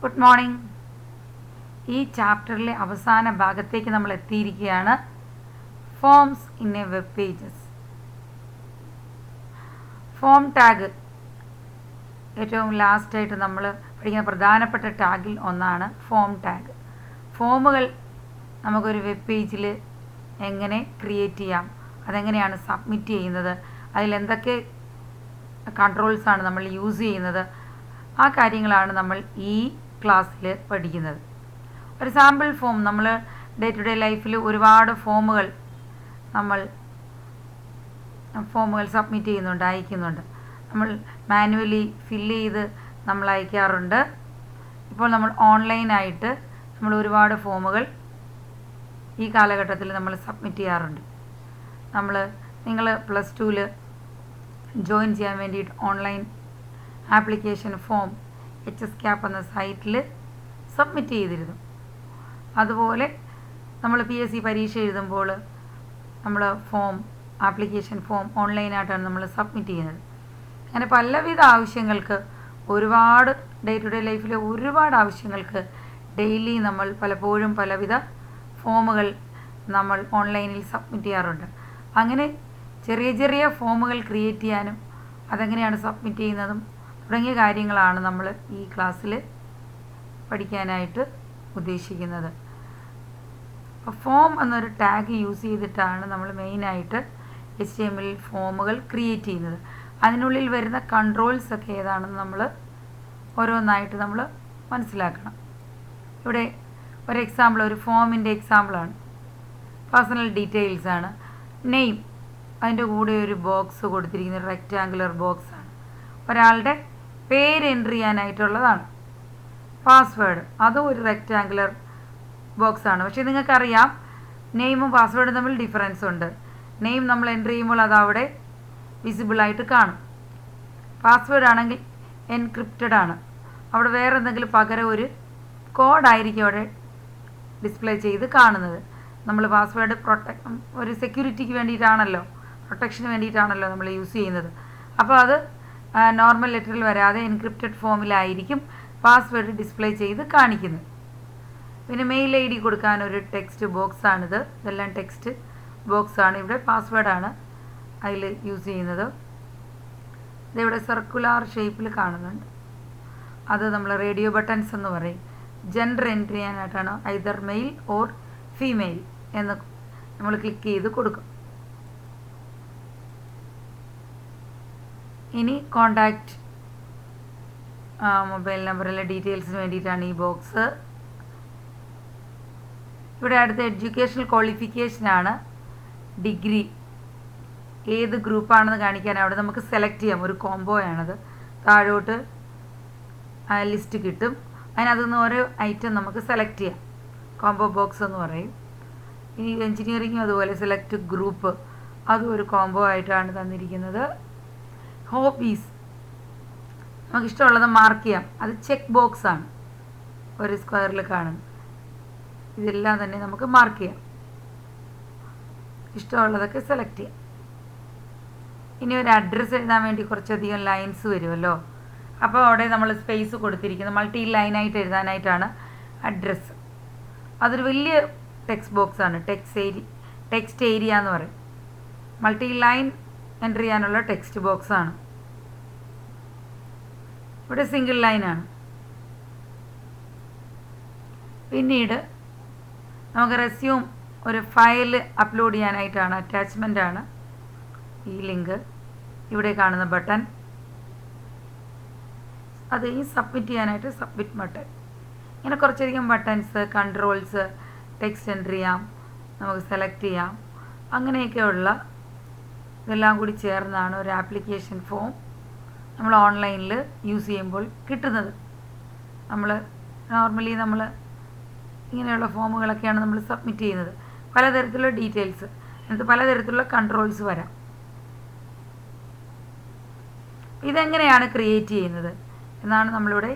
Good morning. ഈ ചാപ്റ്ററിലെ അവസാന ഭാഗത്തേക്ക് നമ്മൾ എത്തിയിരിക്കുകയാണ്. Forms in A web pages. Form tag ഏറ്റവും ലാസ്റ്റായിട്ട് നമ്മൾ പഠിക്കുന്ന പ്രധാനപ്പെട്ട ടാഗിൽ ഒന്നാണ് ഫോം ടാഗ്. ഫോമുകൾ നമുക്കൊരു വെബ് പേജിൽ എങ്ങനെ ക്രിയേറ്റ് ചെയ്യാം, അതെങ്ങനെയാണ് സബ്മിറ്റ് ചെയ്യുന്നത്, അതിലെന്തൊക്കെ കൺട്രോൾസാണ് നമ്മൾ യൂസ് ചെയ്യുന്നത്, ആ കാര്യങ്ങളാണ് നമ്മൾ ഈ ക്ലാസ്സിൽ പഠിക്കുന്നത്. ഒരു സാമ്പിൾ ഫോം നമ്മൾ ഡേ ടു ഡേ ലൈഫിൽ ഒരുപാട് ഫോമുകൾ സബ്മിറ്റ് ചെയ്യുന്നുണ്ട്, അയക്കുന്നുണ്ട്. നമ്മൾ മാനുവലി ഫില്ല് ചെയ്ത് നമ്മൾ അയക്കാറുണ്ട്. ഇപ്പോൾ നമ്മൾ ഓൺലൈനായിട്ട് നമ്മൾ ഒരുപാട് ഫോമുകൾ ഈ കാലഘട്ടത്തിൽ നമ്മൾ സബ്മിറ്റ് ചെയ്യാറുണ്ട്. നിങ്ങൾ പ്ലസ് ടുവിൽ ജോയിൻ ചെയ്യാൻ വേണ്ടിയിട്ട് ഓൺലൈൻ ആപ്ലിക്കേഷൻ ഫോം HSCAP എന്ന സൈറ്റിൽ സബ്മിറ്റ് ചെയ്തിരുന്നു. അതുപോലെ നമ്മൾ PSC പരീക്ഷ എഴുതുമ്പോൾ നമ്മൾ ആപ്ലിക്കേഷൻ ഫോം ഓൺലൈനായിട്ടാണ് നമ്മൾ സബ്മിറ്റ് ചെയ്യുന്നത്. അങ്ങനെ പലവിധ ആവശ്യങ്ങൾക്ക്, ഒരുപാട് ഡേ ടു ഡേ ലൈഫിലെ ഒരുപാട് ആവശ്യങ്ങൾക്ക് ഡെയിലി നമ്മൾ പലപ്പോഴും പലവിധ ഫോമുകൾ നമ്മൾ ഓൺലൈനിൽ സബ്മിറ്റ് ചെയ്യാറുണ്ട്. അങ്ങനെ ചെറിയ ചെറിയ ഫോമുകൾ ക്രിയേറ്റ് ചെയ്യാനും അതെങ്ങനെയാണ് സബ്മിറ്റ് ചെയ്യുന്നതും തുടങ്ങിയ കാര്യങ്ങളാണ് നമ്മൾ ഈ ക്ലാസ്സിൽ പഠിക്കാനായിട്ട് ഉദ്ദേശിക്കുന്നത്. അപ്പോൾ ഫോം എന്നൊരു ടാഗ് യൂസ് ചെയ്തിട്ടാണ് നമ്മൾ മെയിനായിട്ട് HTML ഫോമുകൾ ക്രിയേറ്റ് ചെയ്യുന്നത്. അതിനുള്ളിൽ വരുന്ന കൺട്രോൾസ് ഒക്കെ ഏതാണെന്ന് നമ്മൾ ഓരോന്നായിട്ട് നമ്മൾ മനസ്സിലാക്കണം. ഇവിടെ ഒരു എക്സാമ്പിൾ, ഒരു ഫോമിൻ്റെ എക്സാമ്പിളാണ്. പേഴ്സണൽ ഡീറ്റെയിൽസ് ആണ്. നെയിം, അതിൻ്റെ കൂടെ ഒരു ബോക്സ് കൊടുത്തിരിക്കുന്നത് റെക്റ്റാങ്കുലർ ബോക്സാണ്. ഒരാളുടെ പേര് എൻട്രി ചെയ്യാനായിട്ടുള്ളതാണ്. പാസ്വേഡ്, അതും ഒരു റെക്റ്റാങ്കുലർ ബോക്സാണ്. പക്ഷേ നിങ്ങൾക്കറിയാം നെയിമും പാസ്വേഡും തമ്മിൽ ഡിഫറൻസ് ഉണ്ട്. നെയിം നമ്മൾ എൻട്രി ചെയ്യുമ്പോൾ അതവിടെ വിസിബിളായിട്ട് കാണും. പാസ്വേഡ് ആണെങ്കിൽ എൻക്രിപ്റ്റഡ് ആണ്. അവിടെ വേറെ എന്തെങ്കിലും പകരം ഒരു കോഡായിരിക്കും അവിടെ ഡിസ്പ്ലേ ചെയ്ത് കാണുന്നത്. നമ്മൾ പാസ്വേഡ് ഒരു സെക്യൂരിറ്റിക്ക് വേണ്ടിയിട്ടാണല്ലോ, പ്രൊട്ടക്ഷന് വേണ്ടിയിട്ടാണല്ലോ നമ്മൾ യൂസ് ചെയ്യുന്നത്. അപ്പോൾ അത് നോർമൽ ലെറ്ററിൽ വരാതെ എൻക്രിപ്റ്റഡ് ഫോമിലായിരിക്കും പാസ്വേഡ് ഡിസ്പ്ലേ ചെയ്ത് കാണിക്കുന്നത്. പിന്നെ മെയിൽ ID കൊടുക്കാൻ ഒരു ടെക്സ്റ്റ് ബോക്സാണിത്. ഇതെല്ലാം ടെക്സ്റ്റ് ബോക്സാണ്. ഇവിടെ പാസ്വേഡാണ് അതിൽ യൂസ് ചെയ്യുന്നത്. ഇതിവിടെ സർക്കുലാർ ഷേപ്പിൽ കാണുന്നുണ്ട്. അത് നമ്മൾ റേഡിയോ ബട്ടൺസ് എന്ന് പറയും. ജെൻഡർ എൻട്രി ചെയ്യാനായിട്ടാണ് ഐദർ മെയിൽ ഓർ ഫീമെയിൽ എന്ന് നമ്മൾ ക്ലിക്ക് ചെയ്ത് കൊടുക്കും. ഇനി കോണ്ടാക്റ്റ് മൊബൈൽ നമ്പറിലെ ഡീറ്റെയിൽസിന് വേണ്ടിയിട്ടാണ് ഈ ബോക്സ്. ഇവിടെ അടുത്ത എഡ്യൂക്കേഷണൽ ക്വാളിഫിക്കേഷനാണ്. ഡിഗ്രി ഏത് ഗ്രൂപ്പാണെന്ന് കാണിക്കാൻ അവിടെ നമുക്ക് സെലക്ട് ചെയ്യാം. ഒരു കോംബോയാണത്. താഴോട്ട് ലിസ്റ്റ് കിട്ടും. അതിനകത്തു നിന്ന് ഓരോ ഐറ്റം നമുക്ക് സെലക്ട് ചെയ്യാം. കോംബോ ബോക്സ് എന്ന് പറയും. ഇനി എൻജിനീയറിങ്ങും അതുപോലെ സെലക്ട് ഗ്രൂപ്പ്, അതും ഒരു കോംബോ ആയിട്ടാണ് തന്നിരിക്കുന്നത്. ഹോബീസ്, നമുക്കിഷ്ടമുള്ളത് മാർക്ക് ചെയ്യാം. അത് ചെക്ക് ബോക്സാണ്, ഒരു സ്ക്വയറിൽ കാണുന്നത്. ഇതെല്ലാം തന്നെ നമുക്ക് മാർക്ക് ചെയ്യാം. ഇഷ്ടമുള്ളതൊക്കെ സെലക്ട് ചെയ്യാം. ഇനി ഒരു അഡ്രസ്സ് എഴുതാൻ വേണ്ടി കുറച്ചധികം ലൈൻസ് വരുമല്ലോ. അപ്പോൾ അവിടെ നമ്മൾ സ്പേസ് കൊടുത്തിരിക്കുന്നത് മൾട്ടി ലൈനായിട്ട് എഴുതാനായിട്ടാണ് അഡ്രസ്സ്. അതൊരു വലിയ ടെക്സ്റ്റ് ബോക്സാണ്. ടെക്സ്റ്റ് ഏരിയ എന്ന് പറയും. മൾട്ടി ലൈൻ എൻ്റർ ചെയ്യാനുള്ള ടെക്സ്റ്റ് ബോക്സാണ്. ഇവിടെ സിംഗിൾ ലൈനാണ്. പിന്നീട് നമുക്ക് റെസ്യൂം ഒരു ഫയൽ അപ്ലോഡ് ചെയ്യാനായിട്ടാണ്, അറ്റാച്ച്മെൻ്റാണ് ഈ ലിങ്ക്. ഇവിടെ കാണുന്ന ബട്ടൺ, അത് ഈ സബ്മിറ്റ് ചെയ്യാനായിട്ട് സബ്മിറ്റ് ബട്ടൺ. ഇങ്ങനെ കുറച്ചധികം ബട്ടൺസ്, കൺട്രോൾസ്, ടെക്സ്റ്റ് എൻട്രി ചെയ്യാം, നമുക്ക് സെലക്ട് ചെയ്യാം. അങ്ങനെയൊക്കെയുള്ള ഇതെല്ലാം കൂടി ചേർന്നാണ് ഒരു ആപ്ലിക്കേഷൻ ഫോം നമ്മൾ ഓൺലൈനിൽ യൂസ് ചെയ്യുമ്പോൾ കിട്ടുന്നത്. നോർമലി നമ്മൾ ഇങ്ങനെയുള്ള ഫോമുകളൊക്കെയാണ് നമ്മൾ സബ്മിറ്റ് ചെയ്യുന്നത്. പലതരത്തിലുള്ള ഡീറ്റെയിൽസ്, എന്നിട്ട് പലതരത്തിലുള്ള കൺട്രോൾസ് വരാം. ഇതെങ്ങനെയാണ് ക്രിയേറ്റ് ചെയ്യുന്നത് എന്നാണ് നമ്മളിവിടെ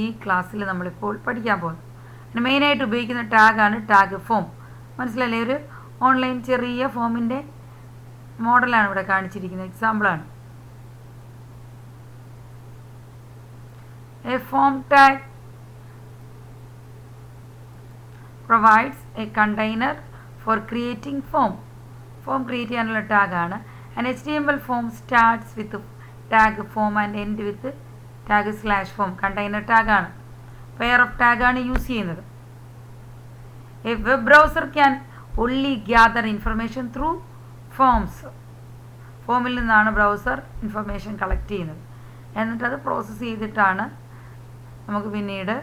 ഈ ക്ലാസ്സിൽ നമ്മളിപ്പോൾ പഠിക്കാൻ പോകുന്നത്. പിന്നെ മെയിനായിട്ട് ഉപയോഗിക്കുന്ന ടാഗാണ് ടാഗ് ഫോം. മനസ്സിലല്ലേ? ഒരു ഓൺലൈൻ ചെറിയ ഫോമിൻ്റെ മോഡലാണ് ഇവിടെ കാണിച്ചിരിക്കുന്നത്, എക്സാമ്പിളാണ്. A form tag provides a container for creating form. Form create ചെയ്യാനുള്ള ടാഗാണ്. An HTML form starts with tag form and end with tag /form. Container ടാഗാണ്. പെയർ ഓഫ് ടാഗാണ് യൂസ് ചെയ്യുന്നത്. A web browser can only gather information through forms. ഫോമിൽ നിന്നാണ് browser information collect ചെയ്യുന്നത്. എന്നിട്ടത് process ചെയ്തിട്ടാണ് നമുക്ക് പിന്നീട്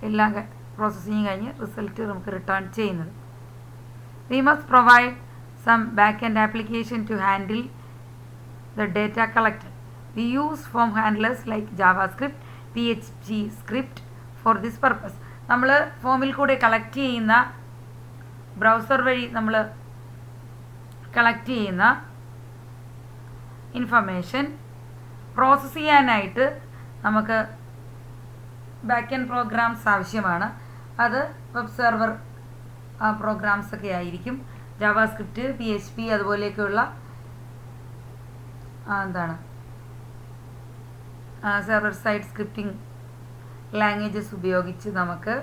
എല്ലാം പ്രോസസ്സിങ് കഴിഞ്ഞ് റിസൾട്ട് നമുക്ക് റിട്ടേൺ ചെയ്യുന്നത്. We must provide some back end application to handle the data collected. We use form handlers like JavaScript, PHP script for this purpose. നമ്മൾ ഫോമിൽ കൂടെ കളക്ട് ചെയ്യുന്ന ബ്രൗസർ വഴി നമ്മൾ കളക്ട് ചെയ്യുന്ന ഇൻഫർമേഷൻ പ്രോസസ്സ് ചെയ്യാനായിട്ട് നമുക്ക് ബാക്ക് എൻഡ് പ്രോഗ്രാംസ് ആവശ്യമാണ്. അത് വെബ് സെർവർ പ്രോഗ്രാംസ് ഒക്കെ ആയിരിക്കും. ജാവാസ്ക്രിപ്റ്റ്, PHP അതുപോലെയൊക്കെയുള്ള സെർവർ സൈഡ് സ്ക്രിപ്റ്റിംഗ് ലാംഗ്വേജസ് ഉപയോഗിച്ച് നമുക്ക്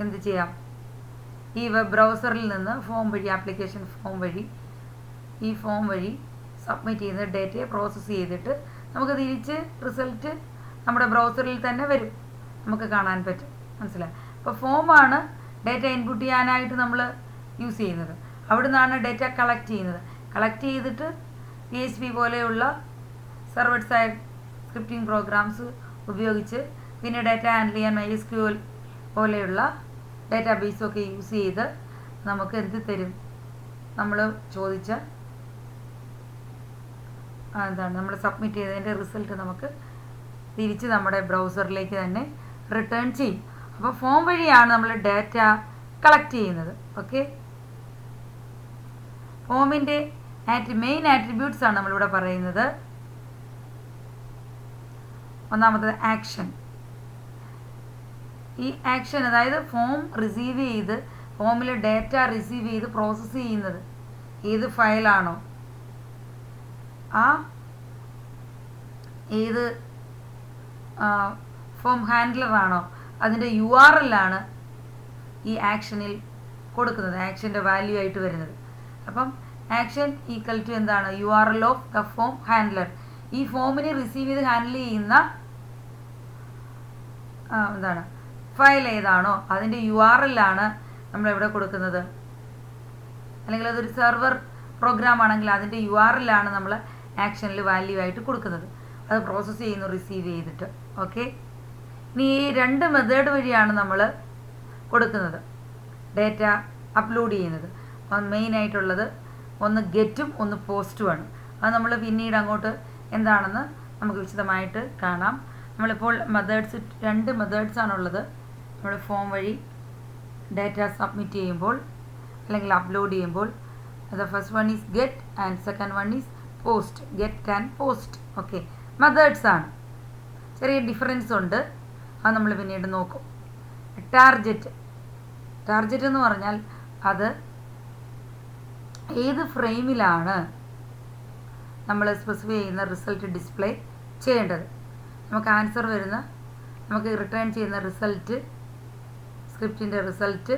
എന്ത് ചെയ്യാം? ഈ വെബ് ബ്രൗസറിൽ നിന്ന് ഫോം വഴി, ആപ്ലിക്കേഷൻ ഫോം വഴി, ഈ ഫോം വഴി സബ്മിറ്റ് ചെയ്യുന്ന ഡേറ്റയെ പ്രോസസ്സ് ചെയ്തിട്ട് നമുക്ക് തിരിച്ച് റിസൾട്ട് നമ്മുടെ ബ്രൗസറിൽ തന്നെ വരും, നമുക്ക് കാണാൻ പറ്റും. മനസ്സിലായി? അപ്പോൾ ഫോമാണ് ഡേറ്റ ഇൻപുട്ട് ചെയ്യാനായിട്ട് നമ്മൾ യൂസ് ചെയ്യുന്നത്. അവിടെ നിന്നാണ് ഡേറ്റ കളക്ട് ചെയ്യുന്നത്. കളക്ട് ചെയ്തിട്ട് PHP പോലെയുള്ള സെർവർ സൈഡ് സ്ക്രിപ്റ്റിംഗ് പ്രോഗ്രാംസ് ഉപയോഗിച്ച് പിന്നെ ഡേറ്റ ഹാൻഡിൽ ചെയ്യാൻ MySQL പോലെയുള്ള ഡേറ്റാബേസൊക്കെ യൂസ് ചെയ്ത് നമുക്ക് എന്ത് തരും? നമ്മൾ ചോദിച്ച നമ്മൾ സബ്മിറ്റ് ചെയ്തതിൻ്റെ റിസൾട്ട് നമുക്ക് തിരിച്ച് നമ്മുടെ ബ്രൗസറിലേക്ക് തന്നെ റിട്ടേൺ ചെയ്യും. അപ്പോൾ ഫോം വഴിയാണ് നമ്മൾ ഡാറ്റ കളക്ട് ചെയ്യുന്നത്. ഓക്കെ, ഫോമിൻ്റെ മെയിൻ ആട്രിബ്യൂട്ട്സ് ആണ് നമ്മളിവിടെ പറയുന്നത്. ഒന്നാമത്തത് ആക്ഷൻ. ഈ ആക്ഷൻ അതായത് ഫോം റിസീവ് ചെയ്ത്, ഫോമിൽ ഡാറ്റ റിസീവ് ചെയ്ത് പ്രോസസ്സ് ചെയ്യുന്നത് ഏത് ഫയലാണോ, ഏത് ഫോം ഹാൻഡ്ലറാണോ അതിൻ്റെ URL ആണ് ഈ ആക്ഷനിൽ കൊടുക്കുന്നത്, ആക്ഷൻ്റെ വാല്യൂ ആയിട്ട് വരുന്നത്. അപ്പം ആക്ഷൻ ഈക്വൽ ടു എന്താണ്? URL of the form handler. ഈ ഫോമിനെ റിസീവ് ചെയ്ത് ഹാൻഡിൽ ചെയ്യുന്ന ഫയൽ ഏതാണോ അതിൻ്റെ URL ആണ് നമ്മളിവിടെ കൊടുക്കുന്നത്. അല്ലെങ്കിൽ അതൊരു സെർവർ പ്രോഗ്രാം ആണെങ്കിൽ അതിൻ്റെ URL ആണ് നമ്മൾ ആക്ഷനിൽ വാല്യൂ ആയിട്ട് കൊടുക്കുന്നത്. അത് പ്രോസസ്സ് ചെയ്യുന്നു റിസീവ് ചെയ്തിട്ട്. ഓക്കെ, ഇനി ഈ രണ്ട് മെത്തേഡ് വഴിയാണ് നമ്മൾ കൊടുക്കുന്നത്, ഡേറ്റ അപ്ലോഡ് ചെയ്യുന്നത്. മെയിനായിട്ടുള്ളത് ഒന്ന് ഗെറ്റും ഒന്ന് പോസ്റ്റുമാണ്. അത് നമ്മൾ പിന്നീട് അങ്ങോട്ട് എന്താണെന്ന് നമുക്ക് വിശദമായിട്ട് കാണാം. നമ്മളിപ്പോൾ രണ്ട് മെത്തേഡ്സാണുള്ളത്. നമ്മൾ ഫോം വഴി ഡേറ്റ സബ്മിറ്റ് ചെയ്യുമ്പോൾ അല്ലെങ്കിൽ അപ്ലോഡ് ചെയ്യുമ്പോൾ. The first one is get and second one is post. Get and post. Okay, methods ആണ്. ചെറിയ ഡിഫറൻസ് ഉണ്ട്, അത് നമ്മൾ പിന്നീട് നോക്കും. ടാർഗറ്റ് എന്ന് പറഞ്ഞാൽ അത് ഏത് ഫ്രെയിമിലാണ് നമ്മൾ സ്പെസിഫൈ ചെയ്യുന്ന റിസൾട്ട് ഡിസ്പ്ലേ ചെയ്യേണ്ടത്. നമുക്ക് ആൻസർ വരുന്ന, നമുക്ക് റിട്ടേൺ ചെയ്യുന്ന റിസൾട്ട്, സ്ക്രിപ്റ്റിൻ്റെ റിസൾട്ട്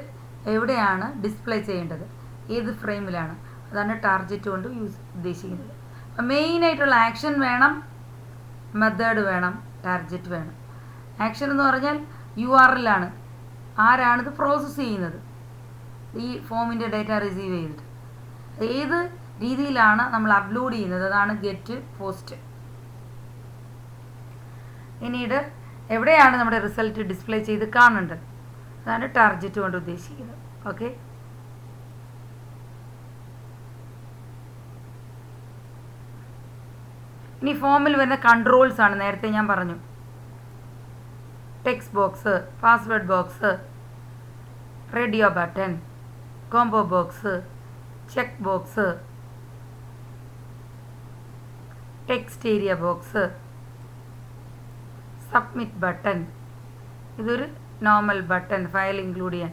എവിടെയാണ് ഡിസ്പ്ലേ ചെയ്യേണ്ടത്, ഏത് ഫ്രെയിമിലാണ്, അതാണ് ടാർഗറ്റ് കൊണ്ട് ഉദ്ദേശിക്കുന്നത്. മെയിനായിട്ടുള്ള ആക്ഷൻ വേണം, മെത്തേഡ് വേണം, ടാർഗറ്റ് വേണം. ആക്ഷൻ എന്ന് പറഞ്ഞാൽ URL ആണ്, ആരാണിത് പ്രോസസ്സ് ചെയ്യുന്നത്, ഈ ഫോമിൻ്റെ ഡേറ്റ റിസീവ് ചെയ്തിട്ട് ഏത് രീതിയിലാണ് നമ്മൾ അപ്ലോഡ് ചെയ്യുന്നത്, അതാണ് ഗെറ്റ്, പോസ്റ്റ്. പിന്നീട് എവിടെയാണ് നമ്മുടെ റിസൾട്ട് ഡിസ്പ്ലേ ചെയ്ത് കാണേണ്ടത്, അതാണ് ടാർഗറ്റ് കൊണ്ട് ഉദ്ദേശിക്കുന്നത്. ഓക്കെ, ഇനി ഫോമിൽ വരുന്ന കൺട്രോൾസ് ആണ്. നേരത്തെ ഞാൻ പറഞ്ഞു, text box, password box, radio button, combo box, check box, text area box, submit button. ഇതൊരു നോർമൽ ബട്ടൺ, ഫയൽ ഇൻക്ലൂഡ് ചെയ്യാൻ,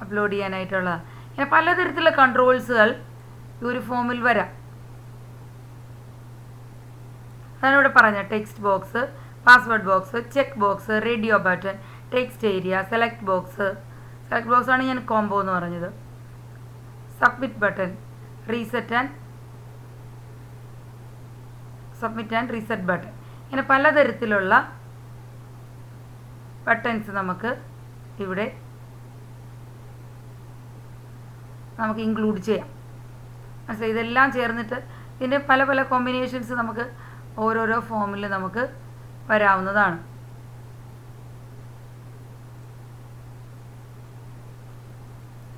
അപ്ലോഡ് ചെയ്യാനായിട്ടുള്ള. ഇങ്ങനെ പലതരത്തിലുള്ള കൺട്രോൾസുകൾ ഈ ഒരു ഫോമിൽ വരാം. അതാണ് ഇവിടെ പറഞ്ഞത്. Text box, password box, check box, radio button, text area, select box ആണ് ഞാൻ കോംബോ എന്ന് പറഞ്ഞത്, submit button, submit and reset button. ഇങ്ങനെ പലതരത്തിലുള്ള ബട്ടൺസ് നമുക്ക് ഇവിടെ ഇൻക്ലൂഡ് ചെയ്യാം. മനസ്സിലായി? ഇതെല്ലാം ചേർന്നിട്ട് ഇതിൻ്റെ പല പല കോമ്പിനേഷൻസ് നമുക്ക് ഓരോരോ ഫോമിൽ നമുക്ക് വരാവുന്നതാണ്.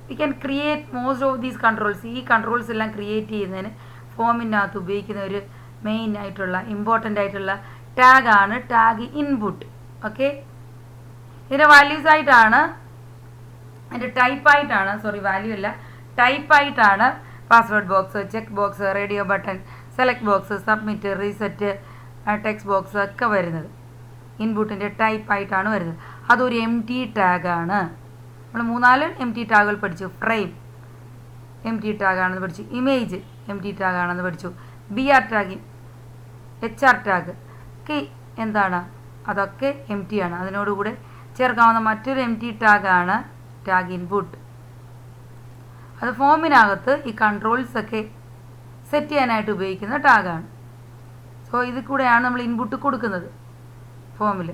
We can create most of these controls. ഈ കൺട്രോൾസ് എല്ലാം ക്രിയേറ്റ് ചെയ്യുന്നതിന് ഫോമിനകത്ത് ഉപയോഗിക്കുന്ന ഒരു മെയിൻ ആയിട്ടുള്ള ഇമ്പോർട്ടൻ്റ് ആയിട്ടുള്ള ടാഗാണ് ടാഗ് ഇൻപുട്ട്. ഓക്കെ, ഇതിൻ്റെ വാല്യൂസ് ആയിട്ടാണ്, അതിൻ്റെ ടൈപ്പായിട്ടാണ്, വാല്യൂ അല്ല, ടൈപ്പായിട്ടാണ് password box, check box, radio button, select box, submit, reset, text box ഒക്കെ വരുന്നത് ഇൻപുട്ടിൻ്റെ ടൈപ്പായിട്ടാണ് വരുന്നത്. അതൊരു എം ടി ടാഗാണ്. നമ്മൾ 3-4 എം ടി ടാഗുകൾ പഠിച്ചു. ഫ്രെയിം എം ടി ടാഗാണെന്ന് പഠിച്ചു, ഇമേജ് എം ടി ടാഗാണെന്ന് പഠിച്ചു, BR ടാഗ്, HR ടാഗ് ഒക്കെ എന്താണ്, അതൊക്കെ എം ടി ആണ്. അതിനോടുകൂടെ ചേർക്കാവുന്ന മറ്റൊരു എം ടി ടാഗാണ് ടാഗ് ഇൻപുട്ട്. അത് ഫോമിനകത്ത് ഈ കൺട്രോൾസൊക്കെ സെറ്റ് ചെയ്യാനായിട്ട് ഉപയോഗിക്കുന്ന ടാഗാണ്. സോ ഇതിൽ കൂടെയാണ് നമ്മൾ ഇൻപുട്ട് കൊടുക്കുന്നത് ഫോമിൽ.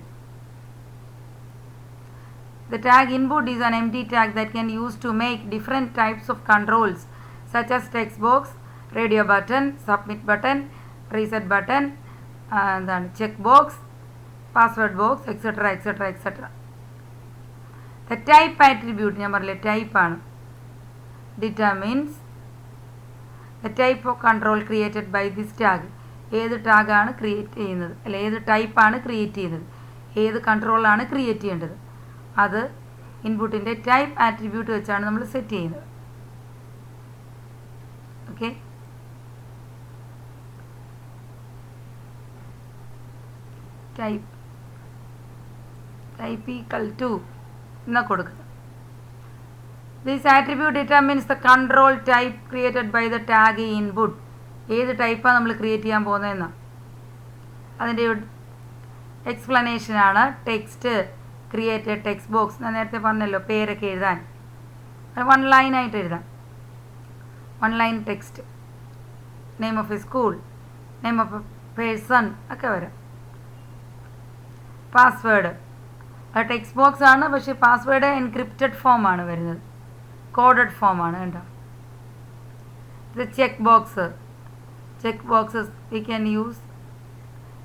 The tag input is an empty tag that can use to make different types of controls such as text box, radio button, submit button, reset button, check box, password box, etc. The type attribute ഞാൻ പറഞ്ഞില്ലേ type ആണ്, determines the type of control created by this tag. ഏത് ടാഗാണ് create ചെയ്യുന്നത്, അല്ല ഏത് ടൈപ്പാണ് create ചെയ്യുന്നത്, ഏത് കൺട്രോളാണ് ക്രിയേറ്റ് ചെയ്യേണ്ടത്, അത് ഇൻപുട്ടിൻ്റെ ടൈപ്പ് ആട്രിബ്യൂട്ട് വെച്ചാണ് നമ്മൾ സെറ്റ് ചെയ്യുന്നത്. ഓക്കെ, ടൈപ്പ് ഈക്വൽ ടു എന്നാ കൊടുക്കുന്നത്. This attribute determines the control type created by the tag input. ഏത് ടൈപ്പാണ് നമ്മൾ ക്രിയേറ്റ് ചെയ്യാൻ പോകുന്നതെന്നാണ് അതിൻ്റെ എക്സ്പ്ലനേഷനാണ്. ടെക്സ്റ്റ് ക്രിയേറ്റ് ടെക്സ്റ്റ് ബോക്സ്, ഞാൻ നേരത്തെ പറഞ്ഞല്ലോ പേരൊക്കെ എഴുതാൻ 1 ലൈനായിട്ട് എഴുതാം. 1 line text, name of a school, name of a person ഒക്കെ വരാം. പാസ്വേഡ് അത് ടെക്സ്റ്റ് ബോക്സ് ആണ്, പക്ഷേ പാസ്വേഡ് എൻക്രിപ്റ്റഡ് ഫോമാണ് വരുന്നത്, കോഡഡ് ഫോമാണ് കേട്ടോ. ഇത് check boxes we can use,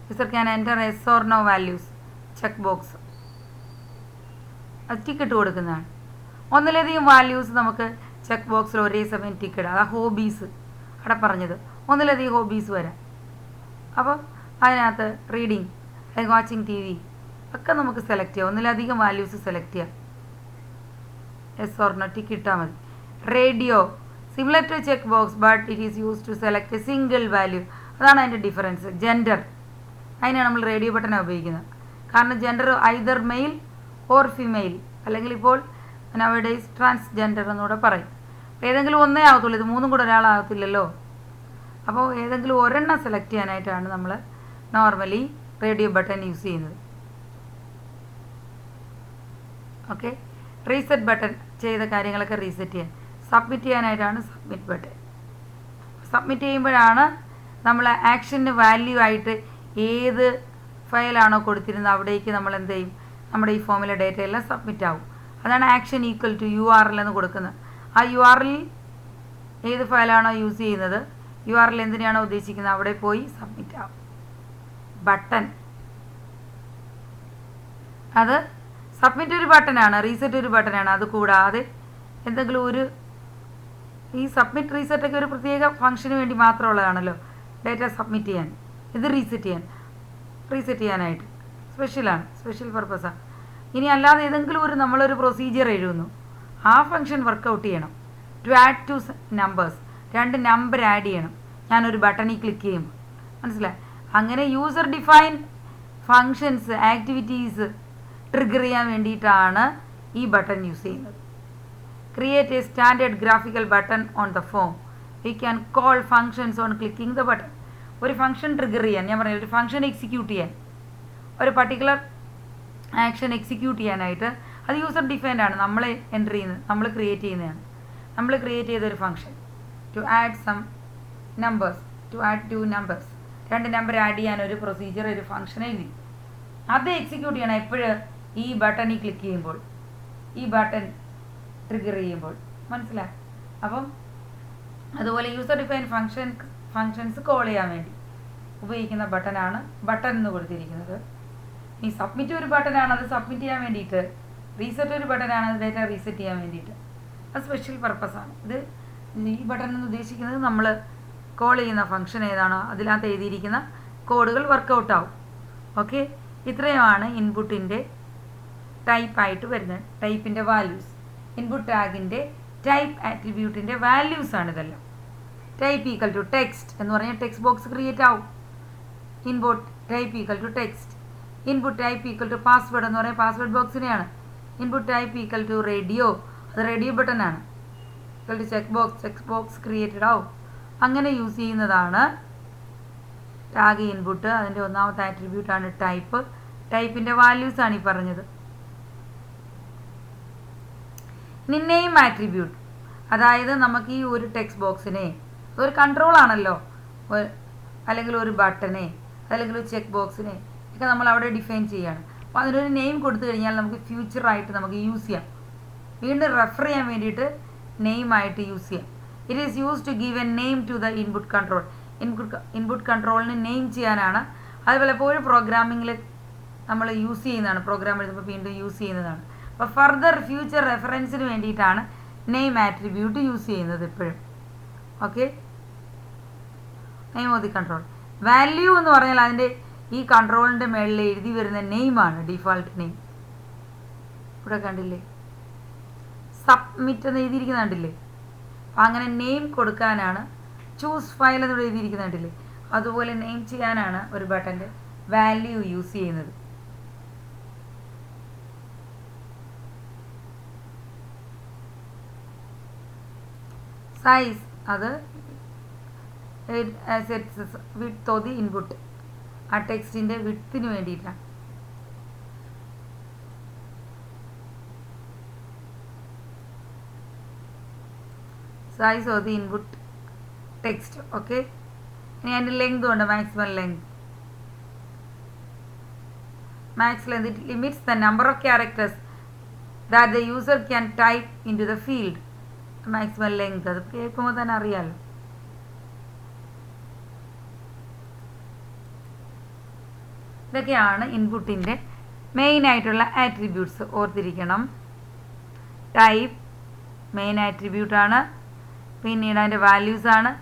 user can enter yes or no values. Check box അത് ടിക്കറ്റ് കൊടുക്കുന്നതാണ്. ഒന്നിലധികം വാല്യൂസ് നമുക്ക് ചെക്ക് ബോക്സിൽ ഒരേ സമയം ടിക്കറ്റ്, അതാ ഹോബീസ് അവിടെ പറഞ്ഞത്, ഒന്നിലധികം ഹോബീസ് വരാം. അപ്പോൾ അതിനകത്ത് റീഡിങ് അല്ലെങ്കിൽ വാച്ചിങ് TV ഒക്കെ നമുക്ക് സെലക്ട് ചെയ്യാം, ഒന്നിലധികം വാല്യൂസ് സെലക്ട് ചെയ്യാം. yes or no ടിക്ക് ഇട്ടാൽ മതി. Radio similar to check box but it is use to select a single value. അതാണ് അതിൻ്റെ ഡിഫറൻസ്. ജെൻഡർ, അതിനാണ് നമ്മൾ റേഡിയോ ബട്ടനാണ് ഉപയോഗിക്കുന്നത്. കാരണം gender either male or female, അല്ലെങ്കിൽ ഇപ്പോൾ നവഡേയ്സ് ട്രാൻസ്ജെൻഡർ എന്നൂടെ പറയും. ഏതെങ്കിലും ഒന്നേ ആകത്തുള്ളൂ, ഇത് മൂന്നും കൂടെ ഒരാളാകത്തില്ലല്ലോ. അപ്പോൾ ഏതെങ്കിലും ഒരെണ്ണം സെലക്ട് ചെയ്യാനായിട്ടാണ് നമ്മൾ നോർമലി റേഡിയോ ബട്ടൺ യൂസ് ചെയ്യുന്നത്. ഓക്കെ, റീസെറ്റ് ബട്ടൺ ചെയ്ത കാര്യങ്ങളൊക്കെ റീസെറ്റ് ചെയ്യാൻ. സബ്മിറ്റ് ചെയ്യാനായിട്ടാണ് സബ്മിറ്റ് ബട്ടൺ. സബ്മിറ്റ് ചെയ്യുമ്പോഴാണ് നമ്മൾ ആക്ഷന് വാല്യൂ ആയിട്ട് ഏത് ഫയലാണോ കൊടുത്തിരുന്നത് അവിടേക്ക് നമ്മൾ എന്ത് ചെയ്യും, നമ്മുടെ ഈ ഫോമിലെ ഡേറ്റ എല്ലാം സബ്മിറ്റ് ആവും. അതാണ് ആക്ഷൻ ഈക്വൽ ടു URL എന്ന് കൊടുക്കുന്നത്. ആ URL ഏത് ഫയലാണോ യൂസ് ചെയ്യുന്നത്, URL എന്തിനാണോ ഉദ്ദേശിക്കുന്നത് അവിടെ പോയി സബ്മിറ്റ് ആവും. ബട്ടൺ അത് സബ്മിറ്റ് ഒരു ബട്ടനാണ്, റീസെറ്റ് ഒരു ബട്ടനാണ്. അതുകൂടാതെ എന്തെങ്കിലും ഒരു ഈ സബ്മിറ്റ് റീസെറ്റൊക്കെ ഒരു പ്രത്യേക ഫംഗ്ഷന് വേണ്ടി മാത്രമുള്ളതാണല്ലോ, ഡേറ്റ സബ്മിറ്റ് ചെയ്യാൻ. ഇത് റീസെറ്റ് ചെയ്യാനായിട്ട് സ്പെഷ്യലാണ്, സ്പെഷ്യൽ പർപ്പസാണ്. ഇനി അല്ലാതെ ഏതെങ്കിലും നമ്മളൊരു പ്രൊസീജിയർ എഴുതുന്നു, ആ ഫംഗ്ഷൻ വർക്കൗട്ട് ചെയ്യണം. To add 2 numbers, 2 number add ചെയ്യണം ഞാനൊരു ബട്ടണിൽ ക്ലിക്ക് ചെയ്യുമ്പോൾ. മനസ്സിലായി? അങ്ങനെ user define functions activities trigger ചെയ്യാൻ വേണ്ടിയിട്ടാണ് ഈ ബട്ടൺ യൂസ് ചെയ്യുന്നത്. Create a standard graphical button on the form. We can call functions on clicking the button. ഒരു ഫംഗ്ഷൻ ട്രിഗർ ചെയ്യാൻ, ഞാൻ പറഞ്ഞ ഒരു ഫംഗ്ഷൻ എക്സിക്യൂട്ട് ചെയ്യാൻ, ഒരു പർട്ടിക്കുലർ ആക്ഷൻ എക്സിക്യൂട്ട് ചെയ്യാനായിട്ട് അത് യൂസർ ഡിഫൈൻഡ് ആണ്, നമ്മൾ എൻ്റർ ചെയ്യുന്നത്, നമ്മൾ ക്രിയേറ്റ് ചെയ്യുന്നതാണ്. നമ്മൾ ക്രിയേറ്റ് ചെയ്തൊരു function to add some numbers, to add 2 numbers, 2 number add ചെയ്യാനൊരു പ്രൊസീജിയർ, ഒരു ഫംഗ്ഷൻ എഴുതി. അത് എക്സിക്യൂട്ട് ചെയ്യണം എപ്പോഴും ഈ ബട്ടണിൽ ക്ലിക്ക് ചെയ്യുമ്പോൾ, ഈ ബട്ടൺ ട്രിഗർ ചെയ്യുമ്പോൾ. മനസ്സിലായി? അപ്പം അതുപോലെ യൂസർ ഡിഫൈൻ ഫങ്ഷൻസ് കോൾ ചെയ്യാൻ വേണ്ടി ഉപയോഗിക്കുന്ന ബട്ടനാണ് ബട്ടൺ എന്ന് കൊടുത്തിരിക്കുന്നത്. ഈ സബ്മിറ്റ് ഒരു ബട്ടനാണ്, അത് സബ്മിറ്റ് ചെയ്യാൻ വേണ്ടിയിട്ട്. റീസെറ്റ് ഒരു ബട്ടനാണ്, അത് ഡേറ്റ റീസെറ്റ് ചെയ്യാൻ വേണ്ടിയിട്ട്. അത് സ്പെഷ്യൽ പർപ്പസാണ്. ഇത് ഈ ബട്ടൺ എന്ന് ഉദ്ദേശിക്കുന്നത് നമ്മൾ കോൾ ചെയ്യുന്ന ഫംഗ്ഷൻ ഏതാണോ അതിനകത്ത് എഴുതിയിരിക്കുന്ന കോഡുകൾ വർക്കൗട്ട് ആവും. ഓക്കെ, ഇത്രയുമാണ് ഇൻപുട്ടിൻ്റെ ടൈപ്പായിട്ട് വരുന്നത്, ടൈപ്പിൻ്റെ വാല്യൂസ്. ഇൻപുട്ട് ടാഗിൻ്റെ ടൈപ്പ് ആട്രിബ്യൂട്ടിൻ്റെ വാല്യൂസാണ് ഇതെല്ലാം. ടൈപ്പ് ഈക്വൽ ടു ടെക്സ്റ്റ് എന്ന് പറഞ്ഞാൽ ടെക്സ്റ്റ് ബോക്സ് ക്രിയേറ്റ് ആവും. Input type equal to text. Input type equal to password എന്ന് പറഞ്ഞാൽ പാസ്വേഡ് ബോക്സിനെയാണ്. Input type equal to radio, അത് റേഡിയോ ബട്ടനാണ്. Equal to check box created ആവും. അങ്ങനെ യൂസ് ചെയ്യുന്നതാണ് ടാഗ് ഇൻപുട്ട്. അതിൻ്റെ ഒന്നാമത്തെ ആട്രിബ്യൂട്ടാണ് ടൈപ്പ്. ടൈപ്പിൻ്റെ വാല്യൂസാണ് ഈ പറഞ്ഞത്. ഇനി നെയിം ആട്രിബ്യൂട്ട്, അതായത് നമുക്ക് ഈ ഒരു ടെക്സ്റ്റ് ബോക്സിനെ, ഒരു കൺട്രോൾ ആണല്ലോ, അല്ലെങ്കിൽ ഒരു ബട്ടനെ, അല്ലെങ്കിൽ ഒരു ചെക്ക് ബോക്സിനെ ഒക്കെ നമ്മൾ അവിടെ ഡിഫൈൻ ചെയ്യുകയാണ്. അപ്പോൾ അതിനൊരു നെയിം കൊടുത്തു കഴിഞ്ഞാൽ നമുക്ക് ഫ്യൂച്ചറായിട്ട് നമുക്ക് യൂസ് ചെയ്യാം. വീണ്ടും റെഫർ ചെയ്യാൻ വേണ്ടിയിട്ട് നെയിമായിട്ട് യൂസ് ചെയ്യാം. It is use to give a name to the input control. Input കൺട്രോളിന് നെയിം ചെയ്യാനാണ്. അത് പലപ്പോഴും പ്രോഗ്രാമിങ്ങിൽ നമ്മൾ യൂസ് ചെയ്യുന്നതാണ്, പ്രോഗ്രാം എഴുതുമ്പോൾ വീണ്ടും യൂസ് ചെയ്യുന്നതാണ്. അപ്പോൾ ഫർദർ ഫ്യൂച്ചർ റെഫറൻസിന് വേണ്ടിയിട്ടാണ് നെയിം ആട്രിബ്യൂട്ട് യൂസ് ചെയ്യുന്നത് എപ്പോഴും. Okay, name of the control. Value എന്ന് പറഞ്ഞാൽ അതിൻ്റെ ഈ കൺട്രോളിൻ്റെ മുകളിൽ എഴുതി വരുന്ന നെയിമാണ് ഡിഫോൾട്ട് നെയിം. ഇവിടെ കണ്ടില്ലേ, സബ്മിറ്റ് എന്ന് എഴുതിയിരിക്കുന്ന കണ്ടില്ലേ? അപ്പം അങ്ങനെ നെയിം കൊടുക്കാനാണ്. ചൂസ് ഫയൽ എന്നിവിടെ എഴുതിയിരിക്കുന്ന കണ്ടില്ലേ? അതുപോലെ നെയിം ചെയ്യാനാണ് ഒരു ബട്ടൻ്റെ വാല്യൂ യൂസ് ചെയ്യുന്നത്. സൈസ്, അത് വിഡ്ത്ത് ഓഫ് ദി ഇൻപുട്ട്, ആ ടെക്സ്റ്റിൻ്റെ വിഡ്ത്തിന് വേണ്ടിയിട്ടാണ്. Size of the input text. Okay, ഇനി അതിൻ്റെ ലെങ്ത് ഉണ്ട്, maximum length. Max length it limits the number of characters that the user can type in to the field. Maximum length അത് കേൾക്കുമ്പോൾ തന്നെ അറിയാമല്ലോ. ഇതൊക്കെയാണ് ഇൻപുട്ടിൻ്റെ മെയിനായിട്ടുള്ള ആട്രിബ്യൂട്ട്സ്. ഓർത്തിരിക്കണം, ടൈപ്പ് മെയിൻ ആട്രിബ്യൂട്ടാണ്. പിന്നീട് അതിൻ്റെ വാല്യൂസാണ്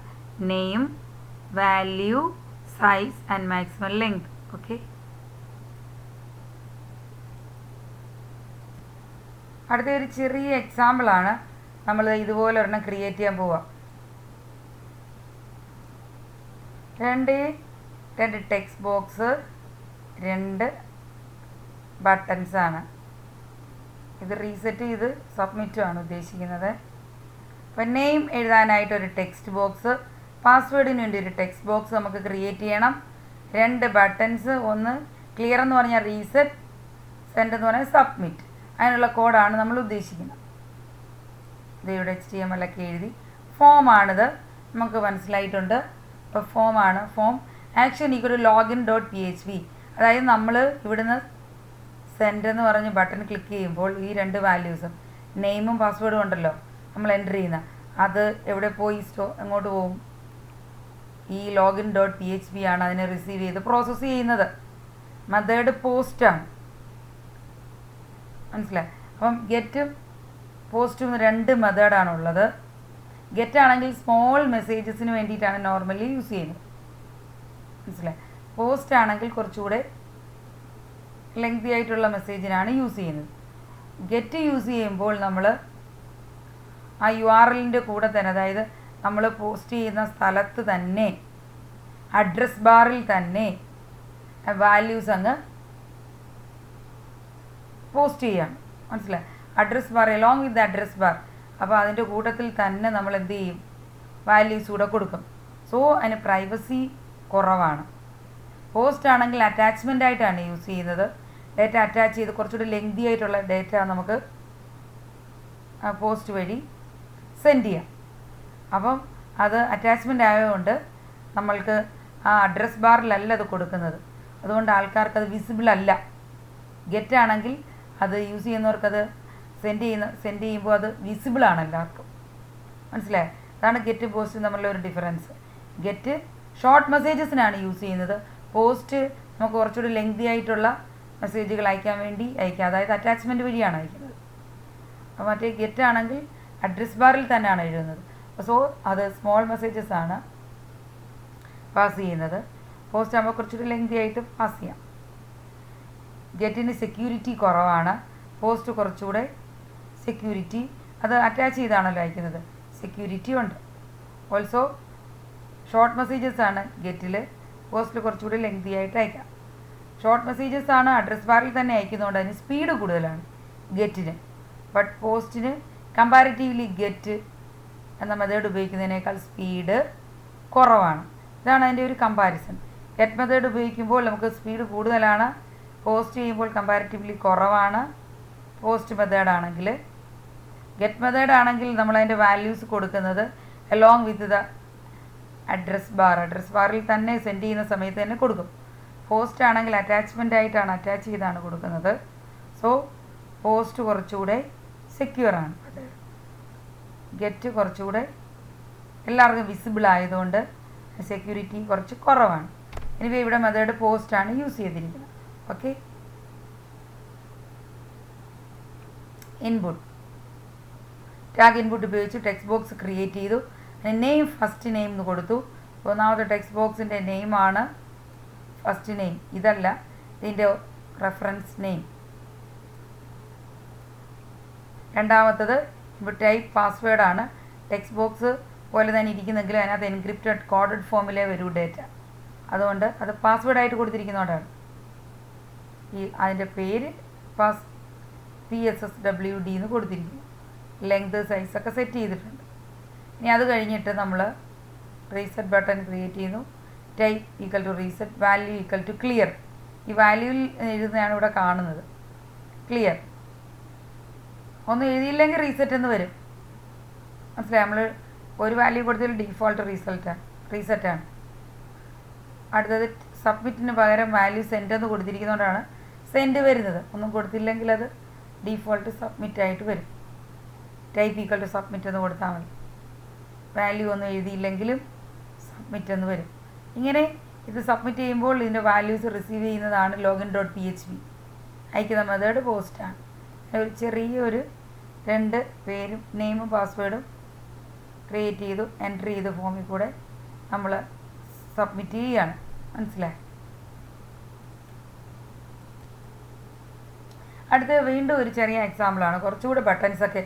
name, value, size and maximum length. Okay, അടുത്ത ഒരു ചെറിയ എക്സാമ്പിളാണ്. നമ്മൾ ഇതുപോലെ ഒരെണ്ണം ക്രിയേറ്റ് ചെയ്യാൻ പോവാം. രണ്ട് ടെക്സ്റ്റ് ബോക്സ്, 2 ബട്ടൺസാണ്. ഇത് റീസെറ്റ് ചെയ്ത് സബ്മിറ്റുമാണ് ഉദ്ദേശിക്കുന്നത്. അപ്പോൾ നെയിം എഴുതാനായിട്ടൊരു ടെക്സ്റ്റ് ബോക്സ്, പാസ്വേഡിന് വേണ്ടി ഒരു ടെക്സ്റ്റ് ബോക്സ് നമുക്ക് ക്രിയേറ്റ് ചെയ്യണം. 2 ബട്ടൺസ്, ഒന്ന് ക്ലിയർ എന്ന് പറഞ്ഞാൽ റീസെറ്റ്, സെൻഡ് എന്ന് പറഞ്ഞാൽ സബ്മിറ്റ്. അതിനുള്ള കോഡാണ് നമ്മൾ ഉദ്ദേശിക്കുന്നത്. ഇത് ഇവിടെ HTML ഒക്കെ എഴുതി. ഫോമാണിത്, നമുക്ക് മനസ്സിലായിട്ടുണ്ട്. അപ്പോൾ ഫോമാണ്. Form action equal to login.php. അതായത് നമ്മൾ ഇവിടുന്ന് സെൻഡ് എന്ന് പറഞ്ഞ് ബട്ടൺ ക്ലിക്ക് ചെയ്യുമ്പോൾ ഈ 2 വാല്യൂസും നെയിമും പാസ്വേഡും ഉണ്ടല്ലോ നമ്മൾ എൻ്റർ ചെയ്യുന്ന, അത് എവിടെ പോയി എങ്ങോട്ട് പോകും? ഈ login.php ആണ് അതിനെ റിസീവ് ചെയ്ത് പ്രോസസ്സ് ചെയ്യുന്നത്. മെത്തേഡ് പോസ്റ്റാണ്. മനസ്സിലായി? അപ്പം ഗെറ്റും പോസ്റ്റും 2 മെത്തേഡാണുള്ളത്. ഗെറ്റ് ആണെങ്കിൽ സ്മോൾ മെസ്സേജസിന് വേണ്ടിയിട്ടാണ് നോർമലി യൂസ് ചെയ്യുന്നത്. മനസ്സിലായി? പോസ്റ്റ് ആണെങ്കിൽ കുറച്ചുകൂടെ ലെങ്തി ആയിട്ടുള്ള മെസ്സേജിനാണ് യൂസ് ചെയ്യുന്നത്. ഗെറ്റ് യൂസ് ചെയ്യുമ്പോൾ നമ്മൾ ആ URLൻ്റെ കൂടെ തന്നെ, അതായത് നമ്മൾ പോസ്റ്റ് ചെയ്യുന്ന സ്ഥലത്ത് തന്നെ അഡ്രസ് ബാറിൽ തന്നെ വാല്യൂസ് അങ്ങ് പോസ്റ്റ് ചെയ്യാണ്. മനസ്സിലായി? Address bar along with address bar. അപ്പോൾ അതിൻ്റെ കൂട്ടത്തിൽ തന്നെ നമ്മൾ എന്ത് ചെയ്യും? വാല്യൂസ് കൂടെ കൊടുക്കും. സോ അതിന് പ്രൈവസി കുറവാണ്. പോസ്റ്റ് ആണെങ്കിൽ അറ്റാച്ച്മെൻ്റ് ആയിട്ടാണ് യൂസ് ചെയ്യുന്നത്. ഡേറ്റ അറ്റാച്ച് ചെയ്ത് കുറച്ചുകൂടി ലെങ്തി ആയിട്ടുള്ള ഡേറ്റ നമുക്ക് പോസ്റ്റ് വഴി സെൻഡ് ചെയ്യാം. അപ്പം അത് അറ്റാച്ച്മെൻ്റ് ആയതുകൊണ്ട് നമ്മൾക്ക് ആ അഡ്രസ് ബാറിലല്ല അത് കൊടുക്കുന്നത്. അതുകൊണ്ട് ആൾക്കാർക്ക് അത് വിസിബിൾ അല്ല. ഗെറ്റ് ആണെങ്കിൽ അത് യൂസ് ചെയ്യുന്നവർക്കത് സെൻഡ് ചെയ്യുമ്പോൾ അത് വിസിബിളാണ് എല്ലാവർക്കും. മനസ്സിലായോ? അതാണ് ഗെറ്റ് പോസ്റ്റ് തമ്മിലുള്ള ഒരു ഡിഫറൻസ്. ഗെറ്റ് ഷോർട്ട് മെസ്സേജസിനാണ് യൂസ് ചെയ്യുന്നത്. പോസ്റ്റ് നമുക്ക് കുറച്ചുകൂടി ലെങ്തി ആയിട്ടുള്ള മെസ്സേജുകൾ അയക്കാൻ വേണ്ടി അയക്കാം. അതായത് അറ്റാച്ച്മെൻറ്റ് വഴിയാണ് അയക്കുന്നത്. അപ്പോൾ മറ്റേ ഗെറ്റ് ആണെങ്കിൽ അഡ്രസ് ബാറിൽ തന്നെയാണ് എഴുതുന്നത്. സോ അത് സ്മോൾ മെസ്സേജസ് ആണ് പാസ് ചെയ്യുന്നത്. പോസ്റ്റ് ആകുമ്പോൾ കുറച്ചുകൂടി ലെങ്തി ആയിട്ട് പാസ് ചെയ്യാം. ഗെറ്റിന് സെക്യൂരിറ്റി കുറവാണ്. പോസ്റ്റ് കുറച്ചുകൂടെ സെക്യൂരിറ്റി, അത് അറ്റാച്ച് ചെയ്താണല്ലോ അയക്കുന്നത്, സെക്യൂരിറ്റി ഉണ്ട്. ഓൾസോ ഷോർട്ട് മെസ്സേജസ് ആണ് ഗെറ്റിൽ, പോസ്റ്റിൽ കുറച്ചുകൂടി ലെങ്തി ആയിട്ട് അയക്കാം. ഷോർട്ട് മെസ്സേജസ് ആണ് അഡ്രസ് ബാറിൽ തന്നെ അയക്കുന്നതുകൊണ്ട് അതിന് സ്പീഡ് കൂടുതലാണ് ഗെറ്റിന്. ബട്ട് പോസ്റ്റിന് കമ്പാരിറ്റീവ്ലി ഗെറ്റ് എന്ന മെത്തേഡ് ഉപയോഗിക്കുന്നതിനേക്കാൾ സ്പീഡ് കുറവാണ്. ഇതാണ് അതിൻ്റെ ഒരു കമ്പാരിസൺ. ഗെറ്റ് മെത്തേഡ് ഉപയോഗിക്കുമ്പോൾ നമുക്ക് സ്പീഡ് കൂടുതലാണ്, പോസ്റ്റ് ചെയ്യുമ്പോൾ കമ്പാരിറ്റീവ്ലി കുറവാണ്. പോസ്റ്റ് മെത്തേഡാണെങ്കിൽ ഗെറ്റ് മെത്തേഡാണെങ്കിൽ നമ്മളതിൻ്റെ വാല്യൂസ് കൊടുക്കുന്നത് അലോങ് വിത്ത് ദ അഡ്രസ് ബാറിൽ തന്നെ സെൻഡ് ചെയ്യുന്ന സമയത്ത് തന്നെ കൊടുക്കും. പോസ്റ്റ് ആണെങ്കിൽ അറ്റാച്ച്മെൻ്റ് ആയിട്ടാണ്, അറ്റാച്ച് ചെയ്താണ് കൊടുക്കുന്നത്. സോ പോസ്റ്റ് കുറച്ചുകൂടെ സെക്യൂറാണ്. ഗെറ്റ് കുറച്ചുകൂടെ എല്ലാവർക്കും വിസിബിൾ ആയതുകൊണ്ട് സെക്യൂരിറ്റി കുറച്ച് കുറവാണ്. എനിവേ ഇവിടെ മെത്തേഡ് പോസ്റ്റാണ് യൂസ് ചെയ്തിരിക്കുന്നത്. ഓക്കെ. ഇൻപുട്ട് ടാഗ് ഇൻപുട്ട് ഉപയോഗിച്ച് ടെക്സ്റ്റ് ബോക്സ് ക്രിയേറ്റ് ചെയ്തു. നെയിം ഫസ്റ്റ് നെയിം എന്ന് കൊടുത്തു. ഒന്നാമത്തെ ടെക്സ്റ്റ് ബോക്സിൻ്റെ നെയിമാണ് ഫസ്റ്റ് നെയിം, ഇതല്ല ഇതിൻ്റെ റെഫറൻസ് നെയിം. രണ്ടാമത്തത് ഇപ്പോൾ ടൈപ്പ് പാസ്വേഡാണ്. ടെക്സ്റ്റ് ബോക്സ് പോലെ തന്നെ ഇരിക്കുന്നെങ്കിലും അതിനകത്ത് എൻക്രിപ്റ്റഡ് കോഡഡ് ഫോമിലേ വരൂ ഡേറ്റ. അതുകൊണ്ട് അത് പാസ്വേഡായിട്ട് കൊടുത്തിരിക്കുന്നതുകൊണ്ടാണ് അതിൻ്റെ പേര് PSSWD എന്ന് കൊടുത്തിരിക്കുന്നു. ലെങ്ത് സൈസൊക്കെ സെറ്റ് ചെയ്തിട്ടുണ്ട്. ഇനി അത് കഴിഞ്ഞിട്ട് നമ്മൾ റീസെറ്റ് ബട്ടൺ ക്രിയേറ്റ് ചെയ്യുന്നു. Type equal to reset, value equal to clear. ഈ വാല്യൂവിൽ എഴുതുന്നതാണ് ഇവിടെ കാണുന്നത്, ക്ലിയർ. ഒന്നും എഴുതിയില്ലെങ്കിൽ റീസെറ്റ് എന്ന് വരും. മനസ്സിലായി? നമ്മൾ ഒരു വാല്യൂ കൊടുത്തതിൽ ഡീഫോൾട്ട് റീസെറ്റാണ്. അടുത്തത് സബ്മിറ്റിന് പകരം വാല്യൂ സെൻഡ് എന്ന് കൊടുത്തിരിക്കുന്നതുകൊണ്ടാണ് സെൻഡ് വരുന്നത്. ഒന്നും കൊടുത്തില്ലെങ്കിൽ അത് ഡീഫോൾട്ട് സബ്മിറ്റ് ആയിട്ട് വരും. ടൈപ്പ് ഈക്വൽ ടു സബ്മിറ്റ് എന്ന് കൊടുത്താൽ മതി. വാല്യൂ ഒന്നും എഴുതിയില്ലെങ്കിലും സബ്മിറ്റ് എന്ന് വരും. ഇങ്ങനെ ഇത് സബ്മിറ്റ് ചെയ്യുമ്പോൾ ഇതിൻ്റെ വാല്യൂസ് റിസീവ് ചെയ്യുന്നതാണ് login.php. അയക്കുന്ന മെത്തേഡ് പോസ്റ്റാണ്. ഒരു ചെറിയൊരു 2 പേരും നെയിമും പാസ്വേഡും ക്രിയേറ്റ് ചെയ്തു എൻ്റർ ചെയ്ത് ഫോമിൽ കൂടെ നമ്മൾ സബ്മിറ്റ് ചെയ്യുകയാണ്. മനസ്സിലായി? അടുത്ത് വീണ്ടും ഒരു ചെറിയ എക്സാമ്പിളാണ്. കുറച്ചുകൂടെ ബട്ടൺസൊക്കെ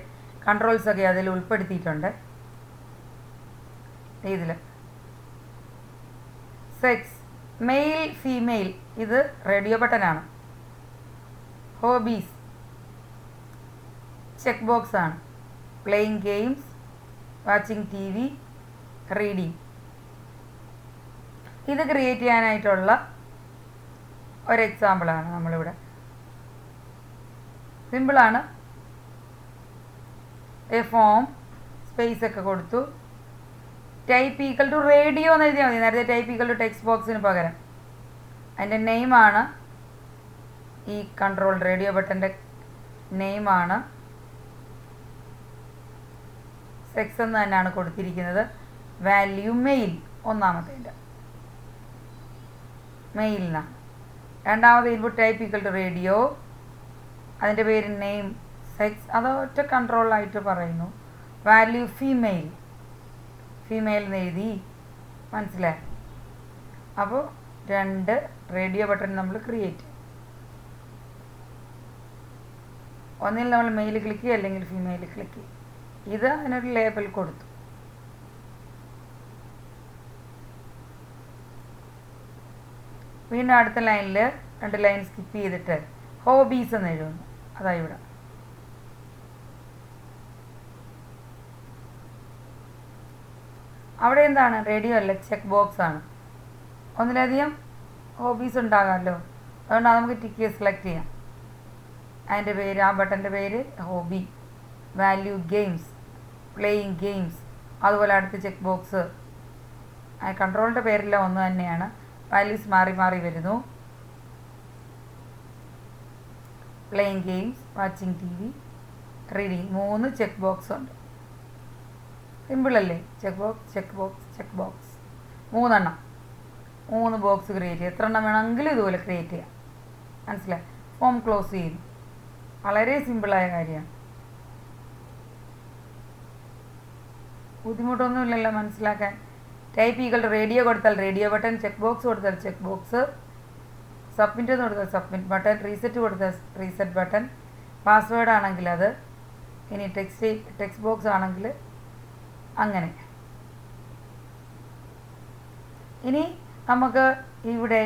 കൺട്രോൾസൊക്കെ അതിൽ ഉൾപ്പെടുത്തിയിട്ടുണ്ട്. ഇതിൽ സെക്സ്, മെയിൽ, ഫീമെയിൽ, ഇത് റേഡിയോ ബട്ടനാണ്. ഹോബീസ് ചെക്ക് ബോക്സ് ആണ്. Playing games, watching TV, reading. ഇത് ക്രിയേറ്റ് ചെയ്യാനായിട്ടുള്ള ഒരു എക്സാമ്പിളാണ് നമ്മളിവിടെ. സിമ്പിളാണ്. എ ഫോം, സ്പേസ് ഒക്കെ കൊടുത്തു. ടൈപ്പ് ഈക്വൽ ടു റേഡിയോ എന്ന് എഴുതിയാൽ മതി. നേരത്തെ ടൈപ്പ് ഈക്വൽ ടു ടെക്സ്റ്റ് ബോക്സിന് പകരം അതിൻ്റെ നെയിമാണ് ഈ കൺട്രോൾ റേഡിയോ ബട്ടൻ്റെ നെയിമാണ്. സെക്സ് എന്ന് തന്നെയാണ് കൊടുത്തിരിക്കുന്നത്. വാല്യൂ മെയിൽ, ഒന്നാമത്തേൻ്റെ മെയിലിനാണ്. രണ്ടാമത് input type equal to radio, അതിൻ്റെ പേര് നെയിം സെക്സ്, അത് ഒറ്റ കൺട്രോളായിട്ട് പറയുന്നു. വാല്യൂ ഫീമെയിൽ, ഫീമെയിൽ എന്ന് എഴുതി. മനസ്സിലായി? അപ്പോൾ 2 റേഡിയോ ബട്ടൺ നമ്മൾ ക്രിയേറ്റ് ചെയ്യും. ഒന്നിൽ നമ്മൾ മെയിൽ ക്ലിക്ക് ചെയ്യുക, അല്ലെങ്കിൽ ഫീമെയിൽ ക്ലിക്ക് ചെയ്യും. ഇത് അതിനൊരു ലേബൽ കൊടുത്തു. വീണ്ടും അടുത്ത ലൈനിൽ 2 ലൈൻ സ്കിപ്പ് ചെയ്തിട്ട് ഹോബീസ് എന്ന് എഴുതുന്നു. അതാ ഇവിടെ. അവിടെ എന്താണ്? റേഡിയോ അല്ല, ചെക്ക് ബോക്സ് ആണ്. ഒന്നിലധികം ഹോബീസ് ഉണ്ടാകാമല്ലോ, അതുകൊണ്ട് നമുക്ക് ടിക്ക് സെലക്ട് ചെയ്യാം. അതിൻ്റെ പേര്, ആ ബട്ടൻ്റെ പേര് hobby, value games, playing games. അതുപോലെ അടുത്ത ചെക്ക് ബോക്സ്, കൺട്രോളിൻ്റെ പേരെല്ലാം ഒന്ന് തന്നെയാണ്, വാല്യൂസ് മാറി മാറി വരുന്നു. Playing games, watching T V, reading. 3 check box ഉണ്ട്. സിമ്പിളല്ലേ? Check box, check box, check box. 3 എണ്ണം, 3 ബോക്സ് ക്രിയേറ്റ് ചെയ്യുക. എത്ര എണ്ണം വേണമെങ്കിലും ഇതുപോലെ ക്രിയേറ്റ് ചെയ്യാം. മനസ്സിലായി? ഫോം ക്ലോസ് ചെയ്യുന്നു. വളരെ സിമ്പിളായ കാര്യമാണ്. ബുദ്ധിമുട്ടൊന്നുമില്ലല്ലോ മനസ്സിലാക്കാൻ. ടൈപ്പ് ഈക്വൽ ടു റേഡിയോ കൊടുത്താൽ റേഡിയോ ബട്ടൺ, ചെക്ക് ബോക്സ് കൊടുത്താൽ ചെക്ക് ബോക്സ്, സബ്മിറ്റ് എന്ന് കൊടുത്താൽ സബ്മിറ്റ് ബട്ടൺ, റീസെറ്റ് കൊടുത്താൽ റീസെറ്റ് ബട്ടൺ, പാസ്വേഡ് ആണെങ്കിൽ അത്, ഇനി ടെക്സ്റ്റ് ബോക്സ് ആണെങ്കിൽ അങ്ങനെ. ഇനി നമുക്ക് ഇവിടെ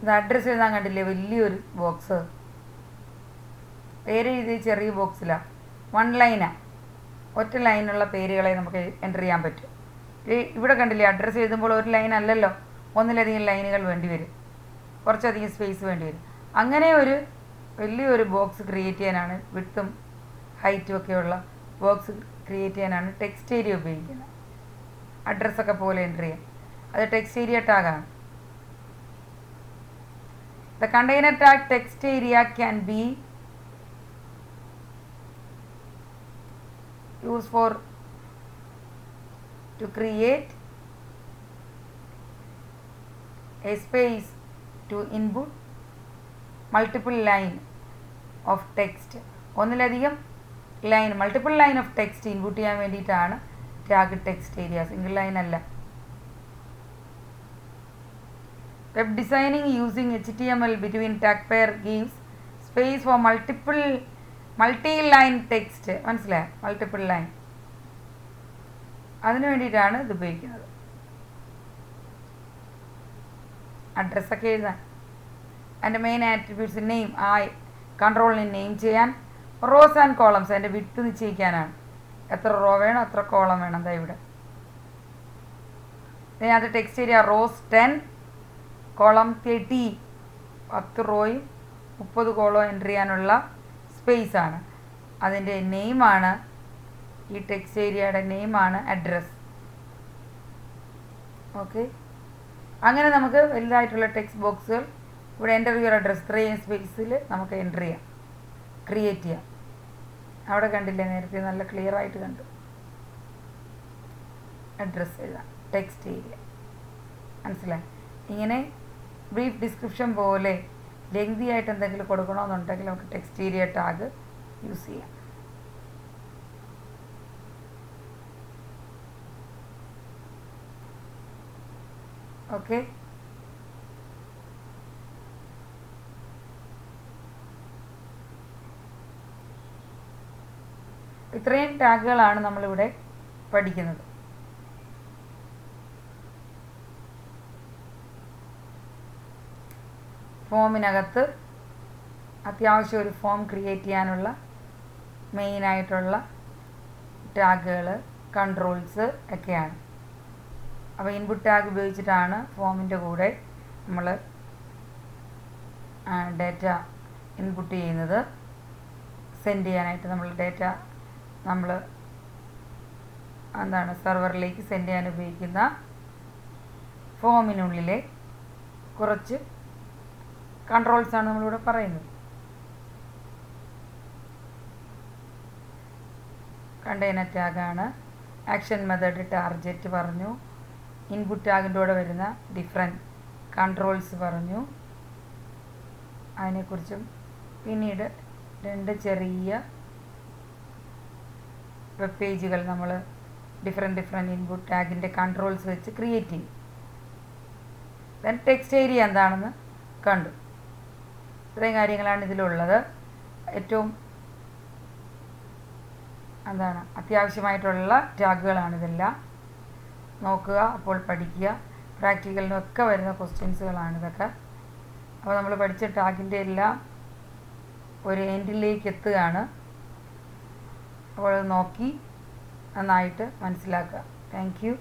ഇത് അഡ്രസ്സ് എഴുതാൻ കണ്ടില്ലേ? വലിയൊരു ബോക്സ്. പേര് എഴുതിയ ചെറിയ ബോക്സിലാണ്. 1 ലൈനാണ്. ഒറ്റ ലൈനുള്ള പേരുകളെ നമുക്ക് എൻ്റർ ചെയ്യാൻ പറ്റും. ഇവിടെ കണ്ടില്ലേ? അഡ്രസ്സ് എഴുതുമ്പോൾ ഒരു ലൈൻ അല്ലല്ലോ, ഒന്നിലധികം ലൈനുകൾ വേണ്ടി വരും, കുറച്ചധികം സ്പേസ് വേണ്ടി വരും. അങ്ങനെ ഒരു വലിയൊരു ബോക്സ് ക്രിയേറ്റ് ചെയ്യാനാണ്, വിഡ്ത്തും ഹൈറ്റും ഒക്കെയുള്ള ബോക്സ് ക്രിയേറ്റ് ചെയ്യാനാണ് ടെക്സ്റ്റ് ഏരിയ ഉപയോഗിക്കുന്നത്. അഡ്രസ്സൊക്കെ പോലെ എൻ്റർ ചെയ്യാം. അത് ടെക്സ്റ്റ് ഏരിയ ടാഗാണ്. The container tag text area can be used to create a space to input multiple line of text. ഒന്നിലധികം line, multiple line of text input ചെയ്യാൻ വേണ്ടിയിട്ടാണ് tag text area, single line അല്ല. Web designing using HTML between tag pair gives space for multi-line text. മനസ്സിലായോ? Multiple line, അതിനു വേണ്ടിയിട്ടാണ് ഇത് ഉപയോഗിക്കുന്നത്. അഡ്രസ്സൊക്കെ എഴുതാൻ. അതിൻ്റെ മെയിൻ ആട്രിബ്യൂട്ട്സ് നെയിം, കൺട്രോളിന് നെയിം ചെയ്യാൻ. റോസ് ആൻഡ് കോളംസ്, അതിൻ്റെ വിഡ്ത്ത് നിശ്ചയിക്കാനാണ്. എത്ര റോ വേണം, എത്ര കോളം വേണം. എന്താ ഇവിടെ അതിനകത്ത് ടെക്സ്റ്റ് ഏരിയ റോസ് 10, കോളം 30, 10 റോയും 30 കോളവും എൻ്റർ ചെയ്യാനുള്ള സ്പേസാണ്. അതിൻ്റെ നെയിമാണ്, ഈ ടെക്സ്റ്റ് ഏരിയയുടെ നെയിമാണ് അഡ്രസ്. ഓക്കെ, അങ്ങനെ നമുക്ക് വലുതായിട്ടുള്ള ടെക്സ്റ്റ് ബോക്സുകൾ ഇവിടെ എൻ്റർ യുവർ അഡ്രസ്, ഇത്രയും സ്പേസിൽ നമുക്ക് എൻ്റർ ചെയ്യാം, ക്രിയേറ്റ് ചെയ്യാം. അവിടെ കണ്ടില്ലേ, നേരത്തെ നല്ല ക്ലിയർ ആയിട്ട് കണ്ടു. അഡ്രസ്സ് എഴുതാം, ടെക്സ്റ്റ് ഏരിയ. മനസ്സിലായി? ഇങ്ങനെ ബ്രീഫ് ഡിസ്ക്രിപ്ഷൻ പോലെ ലെങ്തി ആയിട്ട് എന്തെങ്കിലും കൊടുക്കണമെന്നുണ്ടെങ്കിൽ നമുക്ക് ടെക്സ്റ്റ് ഏരിയ ടാഗ് യൂസ് ചെയ്യാം. ഓക്കെ, ഇത്രയും ടാഗുകളാണ് നമ്മളിവിടെ പഠിക്കുന്നത്. ഫോമിനകത്ത് അത്യാവശ്യം ഒരു ഫോം ക്രിയേറ്റ് ചെയ്യാനുള്ള മെയിനായിട്ടുള്ള ടാഗുകൾ, കൺട്രോൾസ് ഒക്കെയാണ്. അപ്പോൾ ഇൻപുട്ട് ടാഗ് ഉപയോഗിച്ചിട്ടാണ് ഫോമിൻ്റെ കൂടെ നമ്മൾ ഡേറ്റ ഇൻപുട്ട് ചെയ്യുന്നത്. സെൻഡ് ചെയ്യാനായിട്ട് നമ്മൾ ഡേറ്റ സെർവറിലേക്ക് സെൻഡ് ചെയ്യാൻ ഉപയോഗിക്കുന്ന ഫോമിനുള്ളിലെ കുറച്ച് കൺട്രോൾസാണ് നമ്മളിവിടെ പറയുന്നത്. കണ്ടെയ്നർ ടാഗാണ്. ആക്ഷൻ മെത്തേഡ്, ടാർഗറ്റ് പറഞ്ഞു. ഇൻപുട്ട് ടാഗിൻ്റെ കൂടെ വരുന്ന ഡിഫറെൻറ്റ് കൺട്രോൾസ് പറഞ്ഞു. അതിനെക്കുറിച്ചും പിന്നീട് 2 ചെറിയ വെബ് പേജുകൾ നമ്മൾ ഡിഫറെൻറ്റ് ഇൻപുട്ട് ടാഗിൻ്റെ കൺട്രോൾസ് വെച്ച് ക്രിയേറ്റ് ചെയ്യും. ദെൻ ടെക്സ്റ്റ് ഏരിയ എന്താണെന്ന് കണ്ടു. ഇത്രയും കാര്യങ്ങളാണ് ഇതിലുള്ളത്. ഏറ്റവും അത്യാവശ്യമായിട്ടുള്ള ടാഗുകളാണിതെല്ലാം. നോക്കുക, അപ്പോൾ പഠിക്കുക. പ്രാക്ടിക്കലിനൊക്കെ വരുന്ന ക്വസ്റ്റ്യൻസുകളാണിതൊക്കെ. അപ്പോൾ നമ്മൾ പഠിച്ച ടാഗിൻ്റെ എല്ലാം ഒരു എൻഡിലേക്ക് എത്തുകയാണ്. അപ്പോൾ നോക്കി നന്നായിട്ട് മനസ്സിലാക്കുക. Thank you.